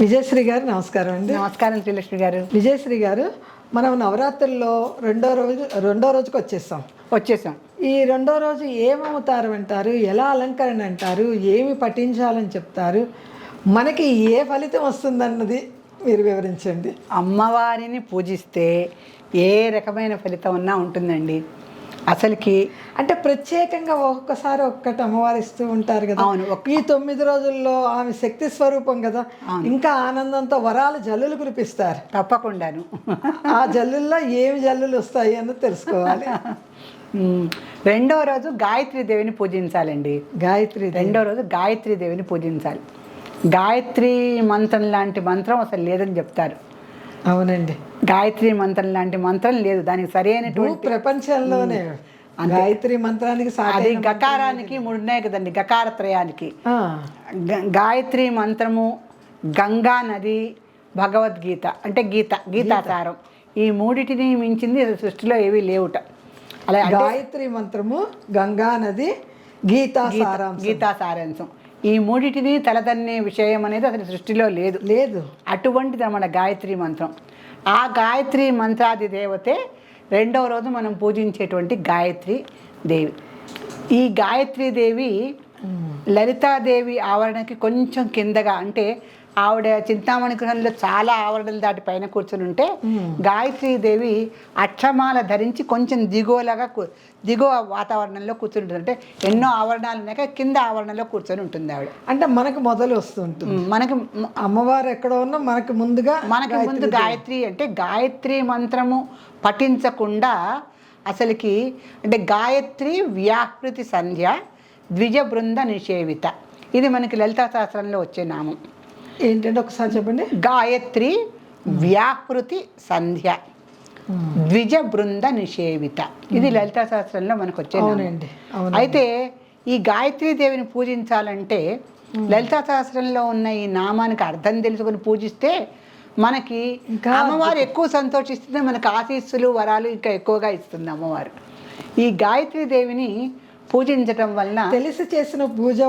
విజయశ్రీ గారు నమస్కారం అండి. నమస్కారం శ్రీలక్ష్మి గారు. విజయశ్రీ గారు, మనం నవరాత్రుల్లో రెండో రోజుకి వచ్చేసాం. ఈ రెండో రోజు ఏం అవతారం అంటారు, ఎలా అలంకరణ అంటారు, ఏమి పఠించాలని చెప్తారు, మనకి ఏ ఫలితం వస్తుందన్నది మీరు వివరించండి. అమ్మవారిని పూజిస్తే ఏ రకమైన ఫలితం ఉన్నా ఉంటుందండి. అసలుకి అంటే ప్రత్యేకంగా ఒక్కొక్కసారి ఒక్కటి అమ్మవారు ఇస్తూ ఉంటారు కదా. అవును. ఈ 9 రోజుల్లో ఆమె శక్తి స్వరూపం కదా. ఇంకా ఆనందంతో వరాలు జల్లులు కురిపిస్తారు. తప్పకుండాను. ఆ జల్లుల్లో ఏమి జల్లులు వస్తాయి అన్నది తెలుసుకోవాలి. రెండో రోజు గాయత్రీ దేవిని పూజించాలండి. రెండో రోజు గాయత్రీ దేవిని పూజించాలి. గాయత్రి మంత్రం లాంటి మంత్రం అసలు లేదని చెప్తారు. అవునండి, గాయత్రి మంత్రం లాంటి మంత్రం లేదు. దానికి సరైనటువంటి ప్రపంచంలోనే గాయత్రి మంత్రానికి అది గకారానికి 3 ఉన్నాయి కదండి, గకారత్రయానికి. గాయత్రి మంత్రము, గంగా నది, భగవద్గీత అంటే గీతాసారం, ఈ మూడిటిని మించింది సృష్టిలో ఏవీ లేవుట. అలా గాయత్రి మంత్రము, గంగా నది, గీతాసారాంశం, ఈ మూడిటిని తలదన్నే విషయం అనేది అసలు సృష్టిలో లేదు. అటువంటిది మన గాయత్రి మంత్రం. ఆ గాయత్రి మంత్రాది దేవతే రెండవ రోజు మనం పూజించేటువంటి గాయత్రి దేవి. ఈ గాయత్రీ దేవి లలితాదేవి ఆవరణకి కొంచెం కిందగా, అంటే ఆవిడ చింతామణి గృహంలో చాలా ఆవరణలు దాటి పైన కూర్చొని ఉంటే, గాయత్రీదేవి అక్షమాల ధరించి కొంచెం దిగువ వాతావరణంలో కూర్చొని ఉంటుంది. అంటే ఎన్నో ఆవరణాలు ఉన్నాక కింద ఆవరణలో కూర్చొని ఉంటుంది ఆవిడ. అంటే మనకు మొదలు వస్తుంటుంది. మనకి అమ్మవారు ఎక్కడ ఉన్నా మనకు ముందు గాయత్రి అంటే గాయత్రి మంత్రము పఠించకుండా అసలుకి, అంటే గాయత్రి వ్యాహృతి సంధ్య ద్విజ బృంద నిషేవిత, ఇది మనకి లలితా శాస్త్రంలో వచ్చే నామం. ఏంటంటే ఒకసారి చెప్పండి. గాయత్రి వ్యాహృతి సంధ్య ద్విజ బృంద నిషేవిత, ఇది లలితా శాస్త్రంలో మనకు వచ్చే నామం. అయితే ఈ గాయత్రీ దేవిని పూజించాలంటే లలితా శాస్త్రంలో ఉన్న ఈ నామానికి అర్థం తెలుసుకొని పూజిస్తే మనకి అమ్మవారు ఎక్కువ సంతోషిస్తుంది, మనకు ఆశీస్సులు వరాలు ఇంకా ఎక్కువగా ఇస్తుంది అమ్మవారు. ఈ గాయత్రీ దేవిని పూజించటం వల్ల తెలిసి చేసిన పూజ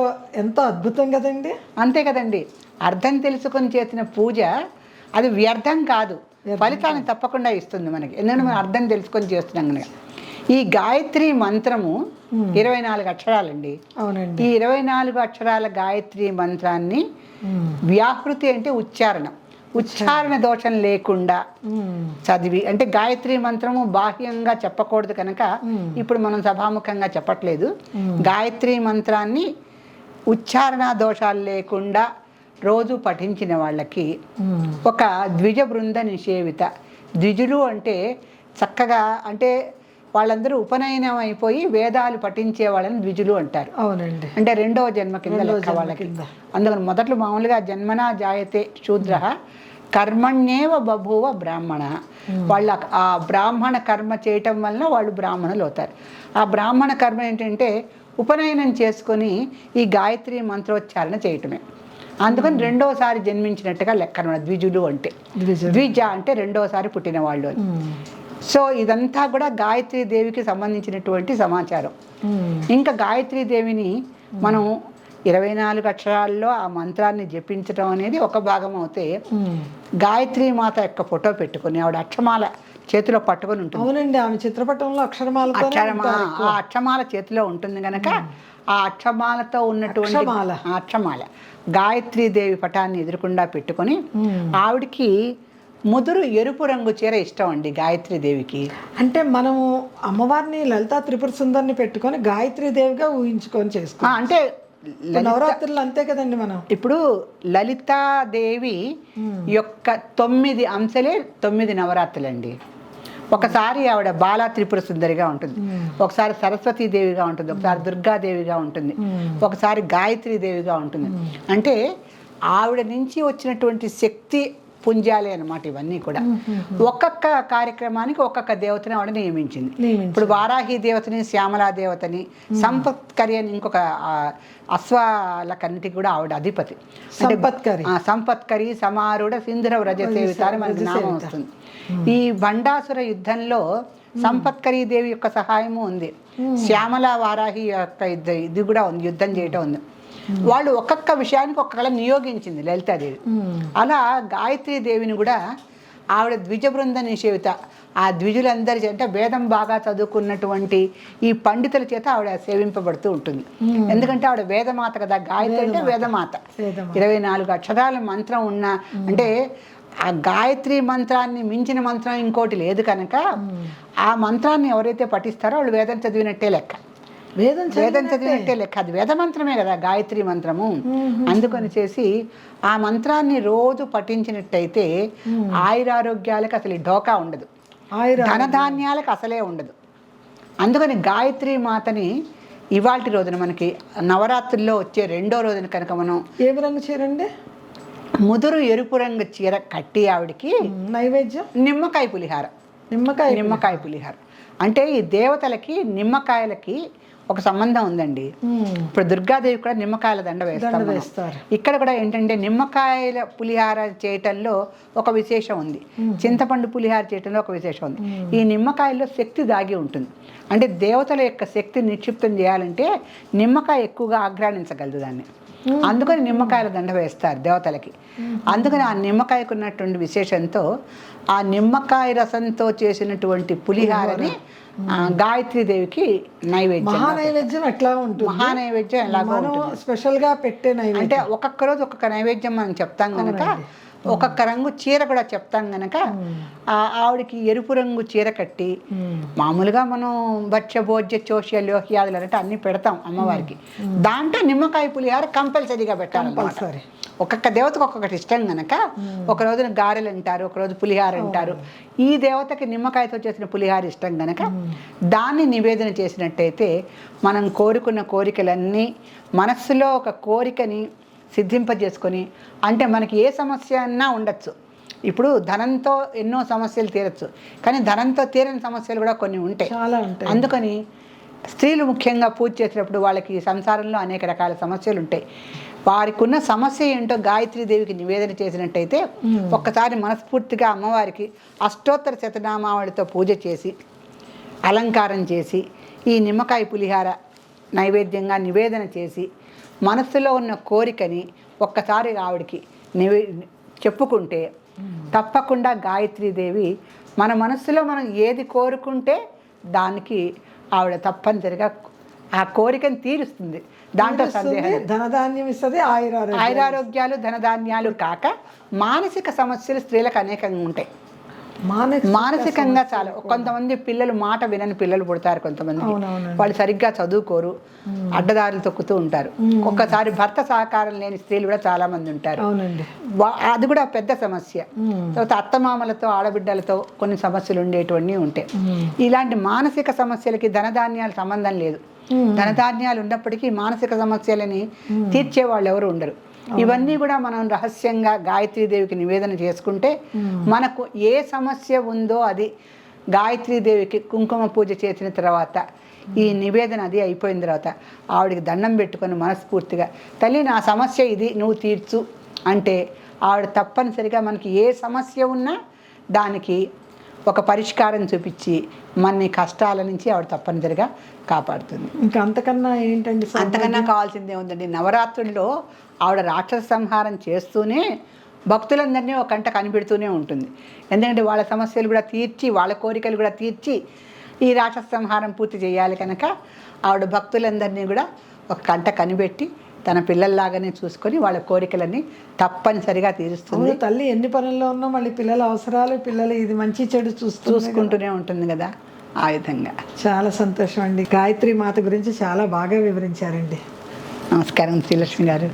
ఎంతో అద్భుతం కదండి. అంతే కదండి, అర్థం తెలుసుకొని చేసిన పూజ అది వ్యర్థం కాదు, ఫలితాన్ని తప్పకుండా ఇస్తుంది మనకి. ఎందుకంటే మనం అర్థం తెలుసుకొని చేస్తున్నాం కనుక. ఈ గాయత్రి మంత్రము 24 అక్షరాలండి. అవునండి. ఈ 24 అక్షరాల గాయత్రి మంత్రాన్ని వ్యాహృతి అంటే ఉచ్చారణ దోషం లేకుండా చదివి, అంటే గాయత్రి మంత్రము బాహ్యంగా చెప్పకూడదు కనుక ఇప్పుడు మనం సభాముఖంగా చెప్పట్లేదు. గాయత్రి మంత్రాన్ని ఉచ్చారణ దోషాలు లేకుండా రోజు పఠించిన వాళ్ళకి ఒక ద్విజ బృంద నిషేవిత, ద్విజులు అంటే చక్కగా, అంటే వాళ్ళందరూ ఉపనయనం అయిపోయి వేదాలు పఠించే వాళ్ళని ద్విజులు అంటారు. అవునండి. అంటే రెండవ జన్మ కింద లెక్క వాళ్ళకి. అందుకని మొదట్లో మామూలుగా జన్మనా జాయతే శూద్ర కర్మణ్యేవ బభూవ బ్రాహ్మణ, వాళ్ళ ఆ బ్రాహ్మణ కర్మ చేయటం వలన వాళ్ళు బ్రాహ్మణులు అవుతారు. ఆ బ్రాహ్మణ కర్మ ఏంటంటే ఉపనయనం చేసుకొని ఈ గాయత్రి మంత్రోచ్చారణ చేయటమే. అందుకని రెండోసారి జన్మించినట్టుగా లెక్క అన్నమాట ద్విజులు అంటే. ద్విజ అంటే రెండోసారి పుట్టిన వాళ్ళు అని. సో ఇదంతా కూడా గాయత్రీ దేవికి సంబంధించినటువంటి సమాచారం. ఇంకా గాయత్రీ దేవిని మనం 24 అక్షరాల్లో ఆ మంత్రాన్ని జపించడం అనేది ఒక భాగం అవుతే, గాయత్రీ మాత యొక్క ఫోటో పెట్టుకుని ఆవిడ అక్షమాల చేతిలో పట్టుకొని ఉంటుంది. అవునండి, ఆమె చిత్రపటంలో ఆ అక్షమాల చేతిలో ఉంటుంది కనుక ఆ అక్షమాలతో ఉన్నటువంటి అక్షమాల గాయత్రీ దేవి పటాన్ని ఎదురుకుండా పెట్టుకొని, ఆవిడికి ముదురు ఎరుపు రంగు చీర ఇష్టం అండి గాయత్రీ దేవికి. అంటే మనము అమ్మవారిని లలితా త్రిపుర సుందరిని పెట్టుకొని గాయత్రీ దేవిగా ఊహించుకొని చేసుకుంటాం. అంటే నవరాత్రులు అంతే కదండి. మనం ఇప్పుడు లలితాదేవి యొక్క 9 అంశాలే 9 నవరాత్రులండి. ఒకసారి ఆవిడ బాలా త్రిపుర సుందరిగా ఉంటుంది, ఒకసారి సరస్వతీదేవిగా ఉంటుంది, ఒకసారి దుర్గాదేవిగా ఉంటుంది, ఒకసారి గాయత్రీ దేవిగా ఉంటుంది. అంటే ఆవిడ నుంచి వచ్చినటువంటి శక్తి పుంజాలే అన్నమాట ఇవన్నీ కూడా. ఒక్కొక్క కార్యక్రమానికి ఒక్కొక్క దేవతని ఆవిడ నియమించింది. ఇప్పుడు వారాహి దేవతని, శ్యామలా దేవతని, సంపత్కరి అని ఇంకొక అశ్వాలకన్నిటికి కూడా ఆవిడ అధిపతి. సంపత్కరి సమారుడ సింధుర వ్రజ సేవిత అని మనకి నామం వస్తుంది. ఈ బండాసుర యుద్ధంలో సంపత్కరీ దేవి యొక్క సహాయము ఉంది, శ్యామల వారాహి యొక్క ఇది కూడా ఉంది, యుద్ధం చేయటం ఉంది. వాళ్ళు ఒక్కొక్క విషయానికి ఒక్కొక్కలా నియోగించింది లలితాదేవి. అలా గాయత్రీ దేవిని కూడా ఆవిడ ద్విజ బృంద నిషేవిత, ఆ ద్విజులందరి చేత వేదం బాగా చదువుకున్నటువంటి ఈ పండితుల చేత ఆవిడ సేవింపబడుతూ ఉంటుంది. ఎందుకంటే ఆవిడ వేదమాత కదా, గాయత్రి అంటే వేదమాత. 24 అక్షరాల మంత్రం ఉన్న, అంటే ఆ గాయత్రి మంత్రాన్ని మించిన మంత్రం ఇంకోటి లేదు కనుక ఆ మంత్రాన్ని ఎవరైతే పఠిస్తారో వాళ్ళు వేదం చదివినట్టే లెక్క. వేదం చదివినట్టే లెక్క. అది వేద మంత్రమే కదా గాయత్రి మంత్రము. అందుకని చేసి ఆ మంత్రాన్ని రోజు పఠించినట్టయితే ఆయురారోగ్యాలకు అసలు ఢోకా ఉండదు, ధనధాన్యాలకు అసలే ఉండదు. అందుకని గాయత్రి మాతని ఇవాల్టి రోజున మనకి నవరాత్రుల్లో వచ్చే 2వ రోజున కనుక మనం ఏ రంగు చీరండి, ముదురు ఎరుపు రంగు చీర కట్టి ఆవిడికి నైవేద్యం నిమ్మకాయ పులిహార. నిమ్మకాయ పులిహార అంటే ఈ దేవతలకి నిమ్మకాయలకి ఒక సంబంధం ఉందండి. ఇప్పుడు దుర్గాదేవి కూడా నిమ్మకాయల దండ వేస్తారు. ఇక్కడ కూడా ఏంటంటే నిమ్మకాయల పులిహార చేయటంలో ఒక విశేషం ఉంది, చింతపండు పులిహార చేయటంలో ఒక విశేషం ఉంది. ఈ నిమ్మకాయల్లో శక్తి దాగి ఉంటుంది. అంటే దేవతల యొక్క శక్తిని నిక్షిప్తం చేయాలంటే నిమ్మకాయ ఎక్కువగా ఆఘ్రాణించగలదు దాన్ని. అందుకని నిమ్మకాయల దండ వేస్తారు దేవతలకి. అందుకని ఆ నిమ్మకాయకు ఉన్నటువంటి విశేషంతో ఆ నిమ్మకాయ రసంతో చేసినటువంటి పులిహారని గాయత్రీదేవికి నైవేద్యం. మహానైవేద్యం ఎట్లా ఉంటుంది, మహానైవేద్యం ఎలాగో స్పెషల్ గా పెట్టే నైవేద్యం. అంటే ఒక్కొక్క రోజు ఒక్కొక్క నైవేద్యం మనం చెప్తాం కనుక ఒక్కొక్క రంగు చీర కూడా చెప్తాం గనక ఆవిడకి ఎరుపు రంగు చీర కట్టి, మామూలుగా మనం భక్ష్య భోజ్య చోష్య లోహ్యాదులు అంటే అన్ని పెడతాం అమ్మవారికి. దాంట్లో నిమ్మకాయ పులిహార కంపల్సరీగా పెట్టాలి. ఒక్కొక్క దేవతకు ఒక్కొక్కటి ఇష్టం గనక ఒక రోజున గారెలు అంటారు, ఒక రోజు పులిహార అంటారు. ఈ దేవతకి నిమ్మకాయతో చేసిన పులిహార ఇష్టం గనక దాన్ని నివేదన చేసినట్టయితే మనం కోరుకున్న కోరికలన్నీ, మనస్సులో ఒక కోరికని సిద్ధింపజేసుకొని, అంటే మనకి ఏ సమస్య అన్నా ఉండొచ్చు. ఇప్పుడు ధనంతో ఎన్నో సమస్యలు తీరచ్చు, కానీ ధనంతో తీరని సమస్యలు కూడా కొన్ని ఉంటాయి, చాలా ఉంటాయి. అందుకని స్త్రీలు ముఖ్యంగా పూజ చేసేటప్పుడు వాళ్ళకి సంసారంలో అనేక రకాల సమస్యలు ఉంటాయి. వారికి ఉన్న సమస్య ఏంటో గాయత్రీదేవికి నివేదన చేసినట్టయితే ఒక్కసారి మనస్ఫూర్తిగా అమ్మవారికి అష్టోత్తర శతనామావళితో పూజ చేసి అలంకారం చేసి ఈ నిమ్మకాయ పులిహార నైవేద్యంగా నివేదన చేసి మనస్సులో ఉన్న కోరికని ఒక్కసారి ఆవిడికి చెప్పుకుంటే తప్పకుండా గాయత్రీదేవి మన మనస్సులో మనం ఏది కోరుకుంటే దానికి ఆవిడ తప్పనిసరిగా ఆ కోరికను తీరుస్తుంది. దాంట్లో సందేహం. ధనధాన్యం ఇస్తుంది, ఆయురారోగ్యాలు ధనధాన్యాలు కాక మానసిక సమస్యలు స్త్రీలకు అనేకంగా ఉంటాయి. మానసికంగా చాలా, కొంతమంది పిల్లలు మాట వినని పిల్లలు పుడతారు, కొంతమంది వాళ్ళు సరిగ్గా చదువుకోరు, అడ్డదారులు తొక్కుతూ ఉంటారు. ఒక్కసారి భర్త సహకారం లేని స్త్రీలు కూడా చాలా మంది ఉంటారు. అది కూడా పెద్ద సమస్య. తర్వాత అత్తమామలతో ఆడబిడ్డలతో కొన్ని సమస్యలు ఉండేటువంటి ఉంటాయి. ఇలాంటి మానసిక సమస్యలకి ధనధాన్యాలు సంబంధం లేదు. ధనధాన్యాలు ఉన్నప్పటికీ మానసిక సమస్యలని తీర్చే వాళ్ళు ఎవరు ఉండరు. ఇవన్నీ కూడా మనం రహస్యంగా గాయత్రీదేవికి నివేదన చేసుకుంటే మనకు ఏ సమస్య ఉందో అది గాయత్రీదేవికి కుంకుమ పూజ చేసిన తర్వాత ఈ నివేదన అది అయిపోయిన తర్వాత ఆవిడికి దండం పెట్టుకొని మనస్ఫూర్తిగా, తల్లి నా సమస్య ఇది, నువ్వు తీర్చు అంటే ఆవిడ తప్పనిసరిగా మనకి ఏ సమస్య ఉన్నా దానికి ఒక పరిష్కారం చూపించి మన కష్టాల నుంచి ఆవిడ తప్పనిసరిగా కాపాడుతుంది. ఇంకా అంతకన్నా ఏంటండి, అంతకన్నా కావాల్సిందే ఉందండి. నవరాత్రుల్లో ఆవిడ రాక్షస సంహారం చేస్తూనే భక్తులందరినీ ఒక కంట కనిపెడుతూనే ఉంటుంది. ఎందుకంటే వాళ్ళ సమస్యలు కూడా తీర్చి, వాళ్ళ కోరికలు కూడా తీర్చి ఈ రాక్షస సంహారం పూర్తి చేయాలి కనుక ఆవిడ భక్తులందరినీ కూడా ఒక కంట కనిపెట్టి తన పిల్లల్లాగానే చూసుకొని వాళ్ళ కోరికలన్నీ తప్పనిసరిగా తీరుస్తుంది. తల్లి ఎన్ని పనుల్లో ఉన్నా మళ్ళీ పిల్లల అవసరాలు, పిల్లలు ఇది మంచి చెడు చూసుకుంటూనే ఉంటుంది కదా. ఆ విధంగా చాలా సంతోషం అండి. గాయత్రి మాత గురించి చాలా బాగా వివరించారండి. నమస్కారం శ్రీలక్ష్మి గారు.